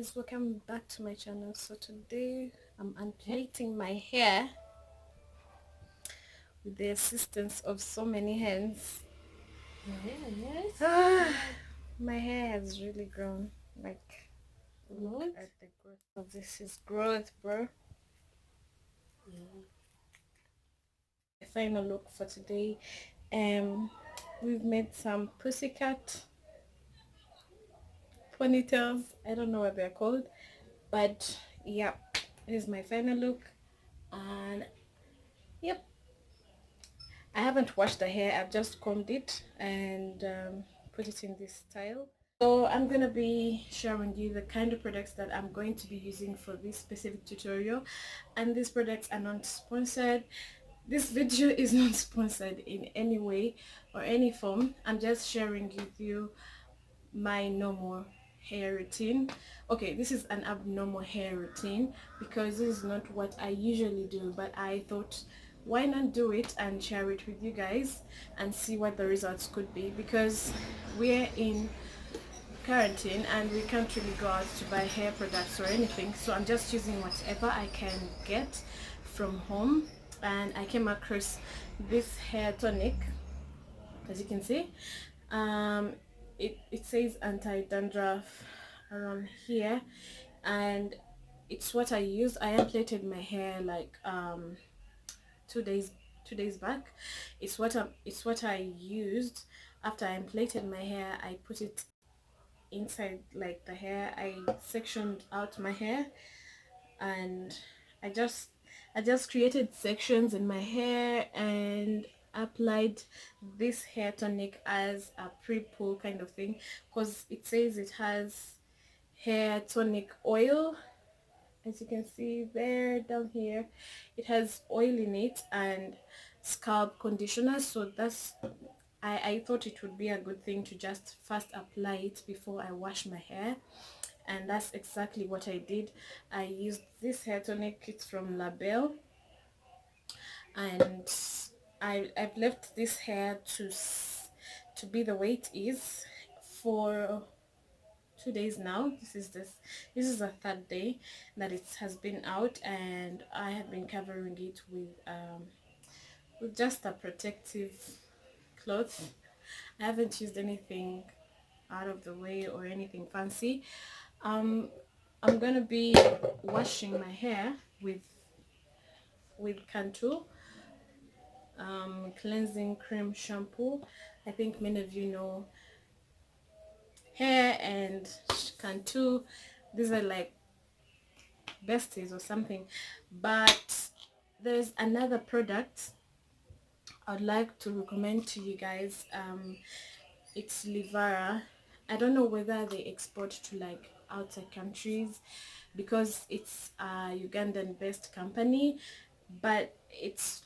guys, welcome back to my channel. So today I'm unplaiting my hair with the assistance of so many hands. My hair has really grown. Like, look at the growth. So this is growth, bro. The final look for today. We've made some pussycat ponytails. I don't know what they're called, but yeah, this is my final look. And yep, I haven't washed the hair. I've just combed it and put it in this style. So I'm gonna be showing you the kind of products that I'm going to be using for this specific tutorial, and these products are not sponsored. This video is not sponsored in any way or any form. I'm just sharing with you my normal hair routine. Okay, this is an abnormal hair routine because this is not what I usually do, but I thought, why not do it and share it with you guys and see what the results could be, because we're in quarantine and we can't really go out to buy hair products or anything. So I'm just using whatever I can get from home, and I came across this hair tonic. As you can see, it says anti-dandruff around here, and it's what I use. I unplaited my hair like 2 days back. It's what I used. After I unplaited my hair, I put it inside like the hair. I sectioned out my hair, and I just created sections in my hair and applied this hair tonic as a pre-pull kind of thing, because it says it has hair tonic oil. As you can see there down here, it has oil in it and scalp conditioner. So that's, I thought it would be a good thing to just first apply it before I wash my hair, and that's exactly what I did. I used this hair tonic. It's from Label, and I've left this hair to be the way it is for 2 days now. This is the third day that it has been out, and I have been covering it with just a protective cloth. I haven't used anything out of the way or anything fancy. I'm gonna be washing my hair with Cantu cleansing cream shampoo. I think many of you know hair and Cantu, these are like besties or something. But there's another product I'd like to recommend to you guys. It's Livara. I don't know whether they export to like outside countries, because it's a Ugandan based company, but it's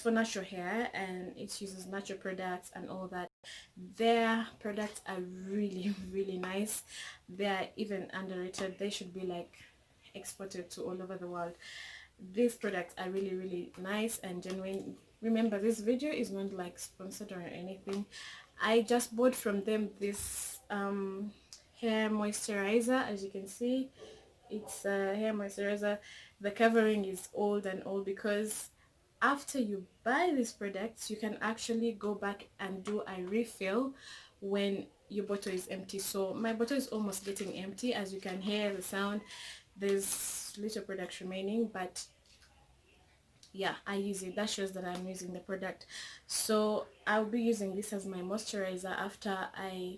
for natural hair and it uses natural products and all that. Their products are really really nice. They're even underrated. They should be like exported to all over the world. These products are really really nice and genuine. Remember, this video is not like sponsored or anything. I just bought from them this hair moisturizer. As you can see, it's a hair moisturizer. The covering is old and old, because after you buy these products you can actually go back and do a refill when your bottle is empty. So my bottle is almost getting empty. As you can hear the sound, there's little product remaining, but yeah, I use it. That shows that I'm using the product. So I'll be using this as my moisturizer after I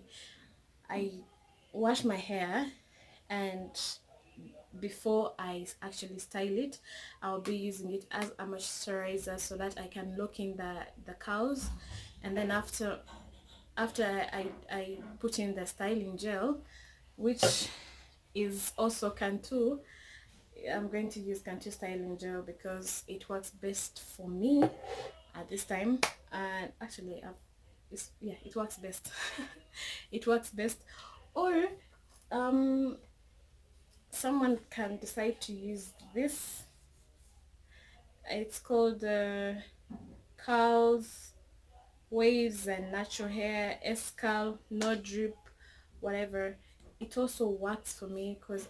wash my hair, and before I actually style it, I'll be using it as a moisturizer so that I can lock in the curls. And then after I put in the styling gel, which is also Cantu. I'm going to use Cantu styling gel because it works best for me at this time. And actually yeah, it works best. It works best. Or someone can decide to use this. It's called curls, waves and natural hair, escal, no drip, whatever. it also works for me because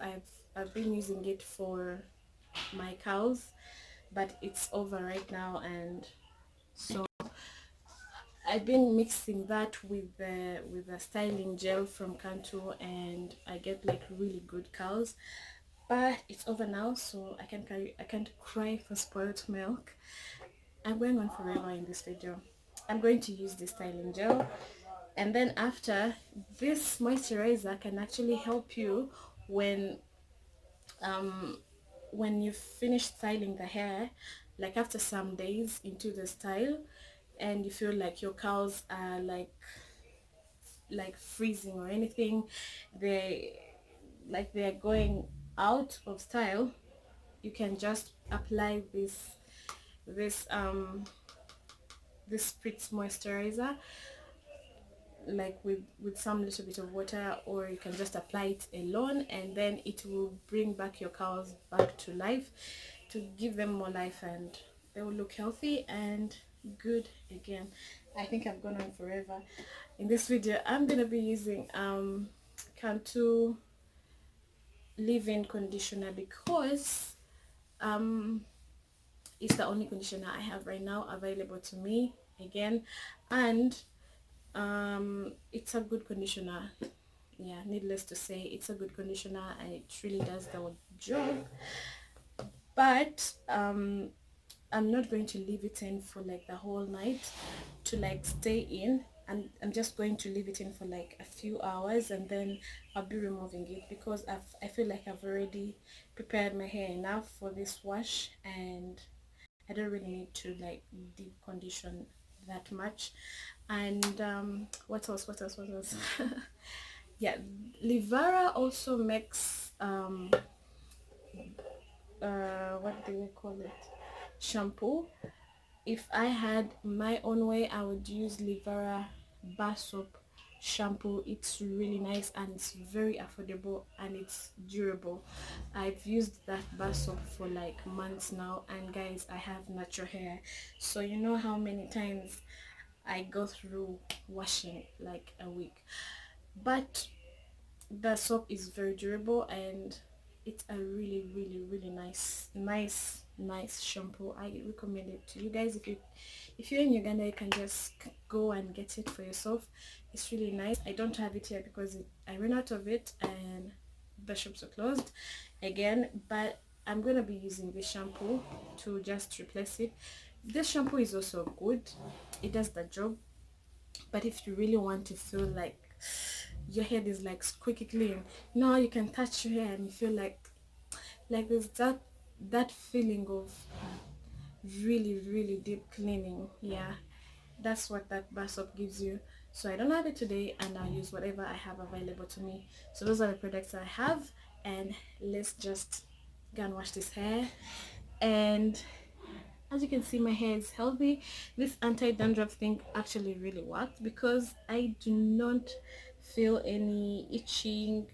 I've been using it for my cows, but it's over right now, and so I've been mixing that with the styling gel from Cantu, and I get like really good cows. But it's over now, so I can't cry for spoiled milk. I'm going on forever in this video. I'm going to use the styling gel, and then after, this moisturizer can actually help you when um when you finish styling the hair, like after some days into the style, and you feel like your curls are like freezing or anything, they like they're going out of style. You can just apply this um this spritz moisturizer, like with some little bit of water, or you can just apply it alone, and then it will bring back your curls back to life, to give them more life, and they will look healthy and good again. I think I've gone on forever. In this video, I'm gonna be using Cantu leave-in conditioner, because um it's the only conditioner I have right now available to me again, and it's a good conditioner. Yeah, needless to say, it's a good conditioner and it really does the job. But I'm not going to leave it in for like the whole night to like stay in, and I'm just going to leave it in for like a few hours, and then I'll be removing it, because I feel like I've already prepared my hair enough for this wash, and I don't really need to like deep condition that much. And what else yeah, Livara also makes what do we call it, shampoo. If I had my own way, I would use Livara bar soap shampoo. It's really nice and it's very affordable and it's durable. I've used that bar soap for like months now, and guys, I have natural hair, so you know how many times I go through washing like a week. But the soap is very durable, and it's a really nice shampoo. I recommend it to you guys. If you're in Uganda, you can just go and get it for yourself. It's really nice. I don't have it here because I ran out of it and the shops are closed again, but I'm gonna be using this shampoo to just replace it. This shampoo is also good, it does the job. But if you really want to feel like your head is like squeaky clean, now you can touch your hair and you feel like there's that feeling of really deep cleaning. Yeah, that's what that bar soap gives you. So I don't have it today, and I'll use whatever I have available to me. So those are the products I have, and let's just go and wash this hair. And as you can see, my hair is healthy. This anti-dandruff thing actually really worked, because I do not feel any itching,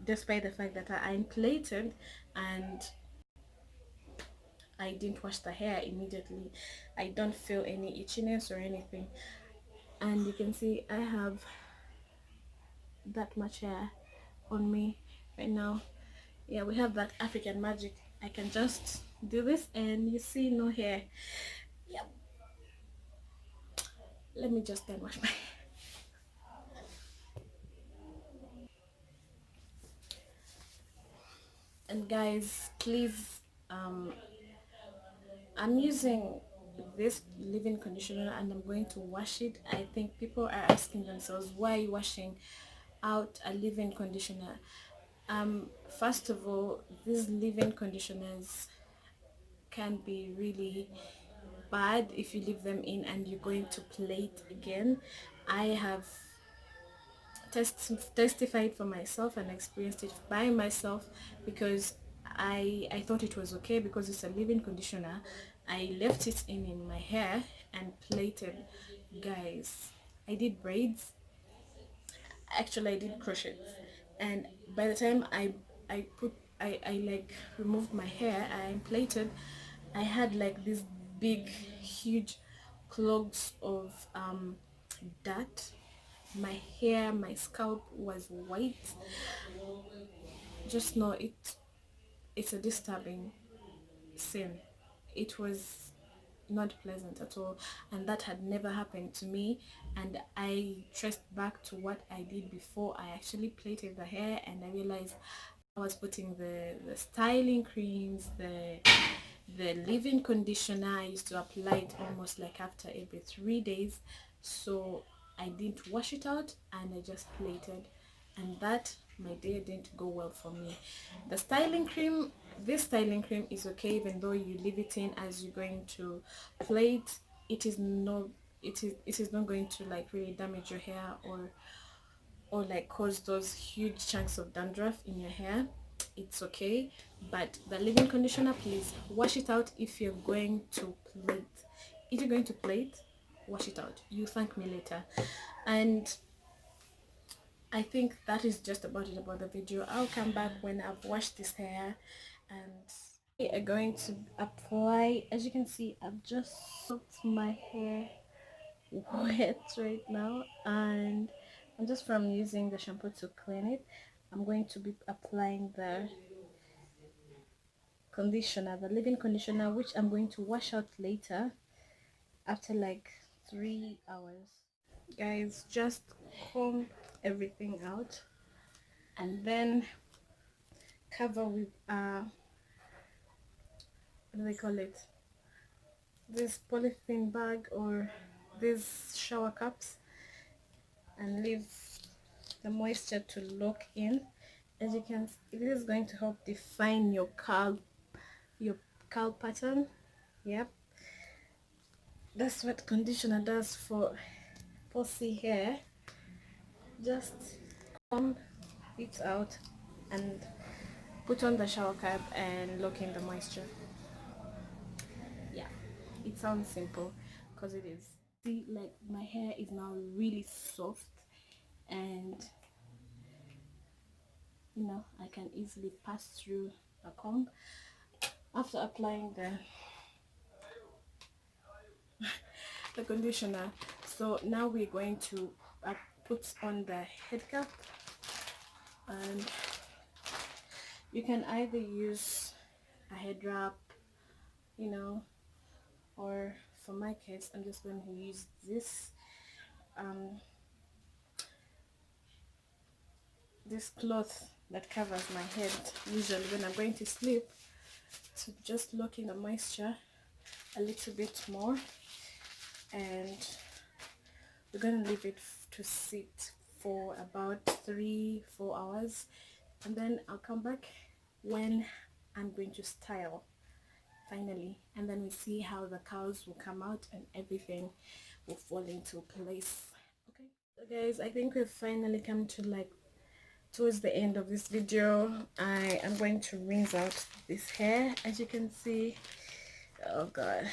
despite the fact that I'm plaited and I didn't wash the hair immediately. I don't feel any itchiness or anything. And you can see I have that much hair on me right now. Yeah, we have that African magic. I can just do this and you see no hair. Yeah, let me just then wash my hair. And guys, please, I'm using this leave-in conditioner and I'm going to wash it. I think people are asking themselves, why are you washing out a leave-in conditioner? First of all, these leave-in conditioners can be really bad if you leave them in and you're going to plate again. I have testified for myself and experienced it by myself, because I thought it was okay because it's a leave-in conditioner. I left it in my hair and plaited. Guys, I did braids. Actually, I did crochet, and by the time I like removed my hair, I plaited, I had like these big huge clogs of dirt my hair, my scalp was white. Just know it's a disturbing scene. It was not pleasant at all, and that had never happened to me. And I traced back to what I did before I actually plaited the hair, and I realized I was putting the styling creams, the leave-in conditioner. I used to apply it almost like after every 3 days, so I didn't wash it out and I just plaited, and that my day didn't go well for me. The styling cream, this styling cream is okay even though you leave it in as you're going to plait. It is not, it is not going to like really damage your hair or like cause those huge chunks of dandruff in your hair. It's okay. But the leave-in conditioner, please wash it out. If you're going to plait, if you're going to plait, wash it out. You thank me later. And I think that is just about it about the video. I'll come back when I've washed this hair, and we are going to apply. As you can see, I've just soaked my hair wet right now, and I'm just from using the shampoo to clean it. I'm going to be applying the conditioner, the leave-in conditioner, which I'm going to wash out later after like 3 hours. Guys, just comb everything out and then cover with what do they call it, this polythene bag or these shower caps, and leave the moisture to lock in. As you can see, this is going to help define your curl pattern. Yep, that's what conditioner does for fussy hair. Just comb it out and put on the shower cap and lock in the moisture. Yeah, it sounds simple because it is. See, like my hair is now really soft, and I can easily pass through a comb after applying the conditioner. So now we're going to put on the head cap, and you can either use a head wrap, or for my case I'm just going to use this cloth that covers my head usually when I'm going to sleep, to just lock in the moisture a little bit more. And we're going to leave it to sit for about 3-4 hours, and then I'll come back when I'm going to style finally, and then we see how the curls will come out and everything will fall into place. Okay, so guys, I think we've finally come to like towards the end of this video. I am going to rinse out this hair. As you can see, oh god,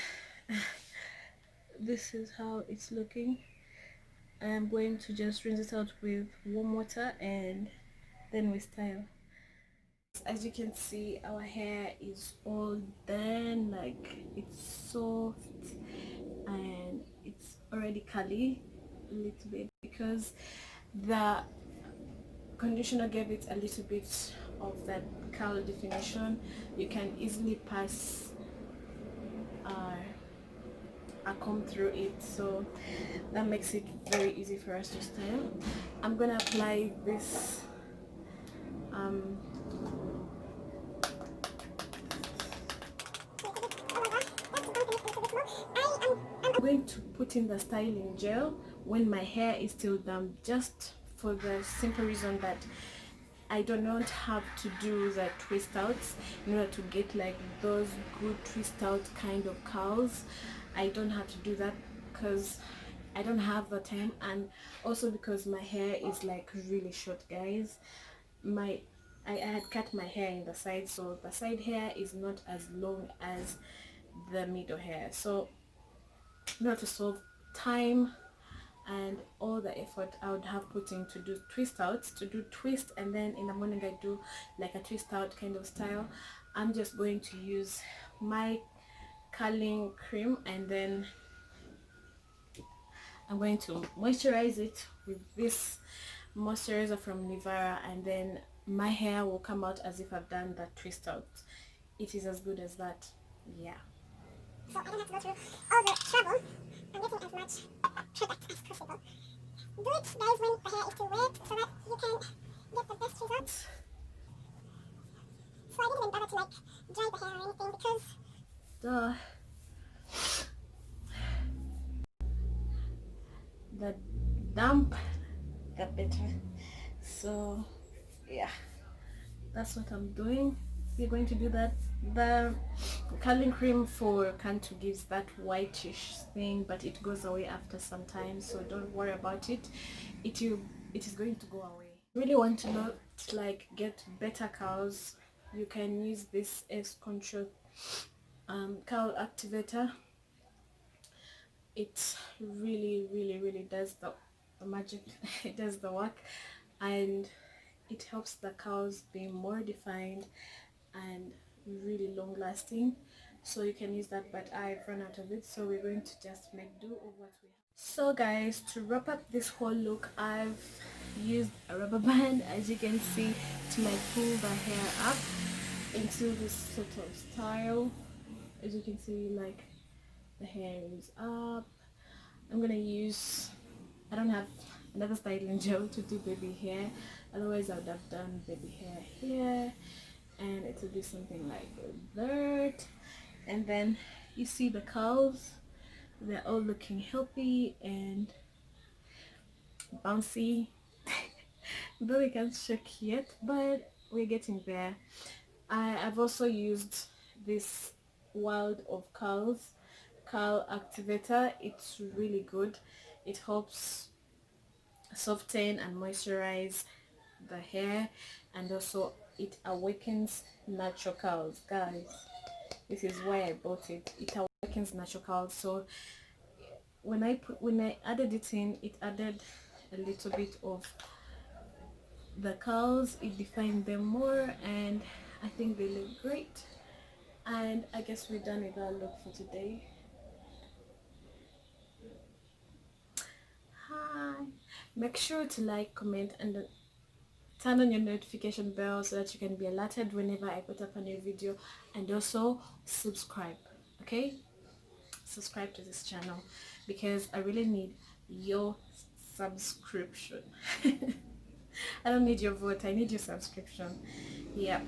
this is how it's looking. I'm going to just rinse it out with warm water and then we style. As you can see, our hair is all done, like it's soft and it's already curly a little bit because the conditioner gave it a little bit of that curl definition. You can easily pass a comb through it, so that makes it very easy for us to style. I'm gonna apply this I'm going to put in the styling gel when my hair is still damp, just for the simple reason that I do not have to do the twist outs in order to get like those good twist out kind of curls. I don't have to do that because I don't have the time, and also because my hair is like really short, guys. I had cut my hair in the side, so the side hair is not as long as the middle hair. So in order to save time and all the effort I would have put in to do twist outs, to do twist, and then in the morning I do like a twist out kind of style, I'm just going to use my curling cream, and then I'm going to moisturize it with this moisturizer from Nivea, and then my hair will come out as if I've done that twist out. It is as good as that. Yeah. So I don't have to go through all the trouble. I'm getting as much product as possible. Do it, guys, when the hair is still wet so that you can get the best results. So I didn't even bother to like dry the hair or anything because the damp got better. So yeah, that's what I'm doing. We're going to do that. The curling cream for Cantu gives that whitish thing, but it goes away after some time, so don't worry about it. It is going to go away. Really want to not like get better curls, you can use this S Control curl activator. It really does the magic. It does the work, and it helps the curls be more defined and really long lasting. So you can use that, but I've run out of it, so we're going to just make do of what we have. So guys, to wrap up this whole look, I've used a rubber band, as you can see, to like pull the hair up into this sort of style. As you can see, like the hair is up. I'm gonna use, I don't have another styling gel to do baby hair, otherwise I would have done baby hair here, and it will do something like that. And then you see the curls, they're all looking healthy and bouncy. Though we can't shake yet, but we're getting there. I've also used this Wild of Curls curl activator. It's really good. It helps soften and moisturize the hair, and also it awakens natural curls. Guys, this is why I bought it. It awakens natural curls. So when I added it in, it added a little bit of the curls, it defined them more, and I think they look great. And I guess we're done with our look for today. Hi, make sure to like, comment, and turn on your notification bell so that you can be alerted whenever I put up a new video, and also subscribe. Okay, subscribe to this channel because I really need your subscription. I don't need your vote, I need your subscription. Yeah.